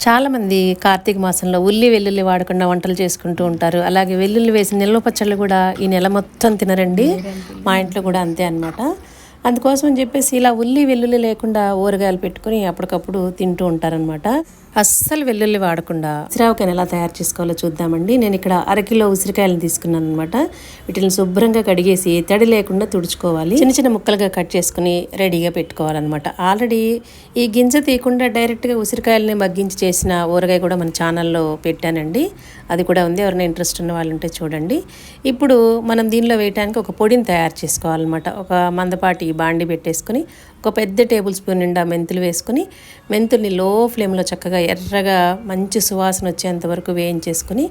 చాలామంది కార్తీక మాసంలో ఉల్లి వెల్లుల్లి వాడకుండా వంటలు చేసుకుంటూ ఉంటారు. అలాగే వెల్లుల్లి వేసిన నిల్వ పచ్చళ్ళు కూడా ఈ నెల మొత్తం తినరండి. మా ఇంట్లో కూడా అంతే అనమాట. అందుకోసం అని చెప్పేసి ఇలా ఉల్లి వెల్లుల్లి లేకుండా ఊరగాయలు పెట్టుకుని అప్పటికప్పుడు తింటూ ఉంటారనమాట. అస్సలు వెల్లుల్లి వాడకుండా ఉసిరావకాయని ఎలా తయారు చేసుకోవాలో చూద్దామండి. నేను ఇక్కడ అరకిలో ఉసిరికాయలను తీసుకున్నాను అనమాట. వీటిని శుభ్రంగా కడిగేసి తడి లేకుండా తుడుచుకోవాలి. చిన్న చిన్న ముక్కలుగా కట్ చేసుకుని రెడీగా పెట్టుకోవాలన్నమాట. ఆల్రెడీ ఈ గింజ తీయకుండా డైరెక్ట్గా ఉసిరికాయలని మగ్గించి చేసిన ఊరగాయ కూడా మన ఛానల్లో పెట్టానండి. అది కూడా ఉంది, ఎవరైనా ఇంట్రెస్ట్ ఉన్న వాళ్ళు ఉంటే చూడండి. ఇప్పుడు మనం దీనిలో వేయడానికి ఒక పొడిని తయారు చేసుకోవాలన్నమాట. ఒక మందపాటి బాండి పెట్టేసుకొని ఒక పెద్ద టేబుల్ స్పూన్ నిండా మెంతులు వేసుకొని మెంతుల్ని లో ఫ్లేమ్లో చక్కగా ఎర్రగా మంచి సువాసన వచ్చేంత వరకు వేయించేసుకొని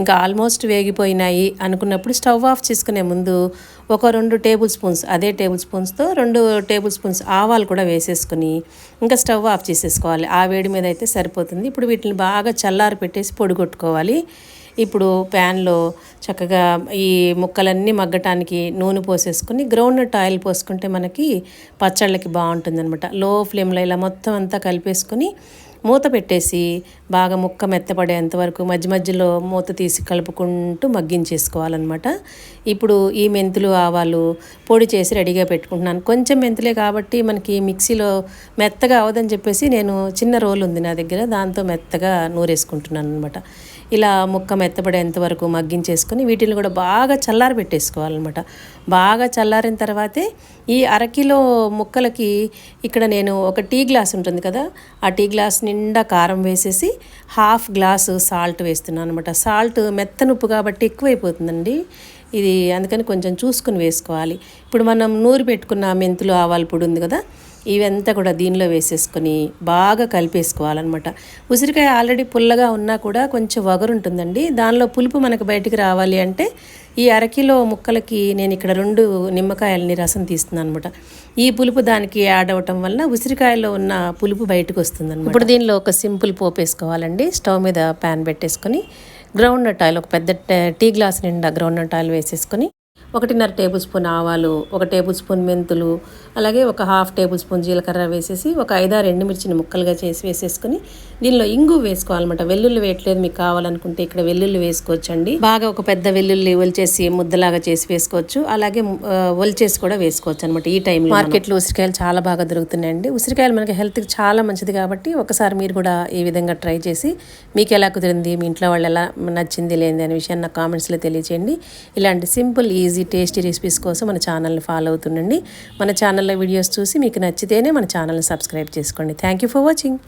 ఇంకా ఆల్మోస్ట్ వేగిపోయినాయి అనుకున్నప్పుడు స్టవ్ ఆఫ్ చేసుకునే ముందు ఒక 2 టేబుల్ స్పూన్స్ అదే టేబుల్ స్పూన్స్తో 2 టేబుల్ స్పూన్స్ ఆవాలు కూడా వేసేసుకొని ఇంకా స్టవ్ ఆఫ్ చేసేసుకోవాలి. ఆ వేడి మీద అయితే సరిపోతుంది. ఇప్పుడు వీటిని బాగా చల్లారి పెట్టేసి పొడి కొట్టుకోవాలి. ఇప్పుడు ప్యాన్లో చక్కగా ఈ ముక్కలన్నీ మగ్గటానికి నూనె పోసేసుకుని గ్రౌండ్నట్ ఆయిల్ పోసుకుంటే మనకి పచ్చళ్ళకి బాగుంటుందన్నమాట. లో ఫ్లేమ్లో ఇలా మొత్తం అంతా కలిపేసుకొని మూత పెట్టేసి బాగా ముక్క మెత్తపడేంత వరకు మధ్య మధ్యలో మూత తీసి కలుపుకుంటూ మగ్గించేసుకోవాలన్నమాట. ఇప్పుడు ఈ మెంతులు ఆవాలు పొడి చేసి రెడీగా పెట్టుకుంటున్నాను. కొంచెం మెంతులే కాబట్టి మనకి మిక్సీలో మెత్తగా అవదని చెప్పేసి నేను చిన్న రోల్ ఉంది నా దగ్గర, దాంతో మెత్తగా నూరేసుకుంటున్నాను అనమాట. ఇలా ముక్క మెత్తపడేంత వరకు మగ్గించేసుకొని వీటిని కూడా బాగా చల్లారి పెట్టేసుకోవాలన్నమాట. బాగా చల్లారిన తర్వాతే ఈ అరకిలో ముక్కలకి ఇక్కడ నేను ఒక టీ గ్లాస్ ఉంటుంది కదా, ఆ టీ గ్లాస్ నిండా కారం వేసేసి హాఫ్ గ్లాసు సాల్ట్ వేస్తున్నాను అనమాట. సాల్ట్ మెత్తనుప్పు కాబట్టి ఎక్కువైపోతుందండి ఇది, అందుకని కొంచెం చూసుకుని వేసుకోవాలి. ఇప్పుడు మనం నూరి పెట్టుకున్న మెంతులు ఆవాల పొడి ఉంది కదా, ఇవంతా కూడా దీనిలో వేసేసుకొని బాగా కలిపేసుకోవాలన్నమాట. ఉసిరికాయ ఆల్రెడీ పుల్లగా ఉన్నా కూడా కొంచెం వగరు ఉంటుందండి. దానిలో పులుపు మనకు బయటికి రావాలి అంటే ఈ అరకిలో ముక్కలకి నేను ఇక్కడ 2 నిమ్మకాయలని రసం తీస్తున్నాను అనమాట. ఈ పులుపు దానికి యాడ్ అవ్వటం వల్ల ఉసిరికాయలో ఉన్న పులుపు బయటకు వస్తుందన్నమాట. ఇప్పుడు దీనిలో ఒక సింపుల్ పోపు వేసుకోవాలండి. స్టవ్ మీద ప్యాన్ పెట్టేసుకొని గ్రౌండ్నట్ ఆయిల్ ఒక పెద్ద టీ గ్లాస్ నిండా గ్రౌండ్నట్ ఆయిల్ వేసేసుకొని 1.5 టేబుల్ స్పూన్ ఆవాలు, 1 టేబుల్ స్పూన్ మెంతులు, అలాగే ఒక హాఫ్ టేబుల్ స్పూన్ జీలకర్ర వేసేసి ఒక 5-6 ఎండుమిర్చిని ముక్కలుగా చేసి వేసేసుకొని దీనిలో ఇంగు వేసుకోవాలన్నమాట. వెల్లుల్లి వేయట్లేదు, మీకు కావాలనుకుంటే ఇక్కడ వెల్లుల్లి వేసుకోవచ్చండి. బాగా ఒక పెద్ద వెల్లుల్లి ఒలిచేసి ముద్దలాగా చేసి వేసుకోవచ్చు, అలాగే ఒలిచేసి కూడా వేసుకోవచ్చు అనమాట. ఈ టైంలో మార్కెట్లో ఉసిరికాయలు చాలా బాగా దొరుకుతున్నాయండి. ఉసిరికాయలు మనకి హెల్త్కి చాలా మంచిది కాబట్టి ఒకసారి మీరు కూడా ఈ విధంగా ట్రై చేసి మీకు ఎలా కుదిరింది, మీ ఇంట్లో వాళ్ళు ఎలా నచ్చింది లేనిది అనే విషయాన్ని నాకు కామెంట్స్లో తెలియచేయండి. ఇలాంటి సింపుల్ ఈజీ టేస్టీ రెసిపీస్ కోసం మన ఛానల్ని ఫాలో అవుతుండండి. మన ఛానల్లో వీడియోస్ చూసి మీకు నచ్చితేనే మన ఛానల్ని సబ్స్క్రైబ్ చేసుకోండి. Thank you for watching.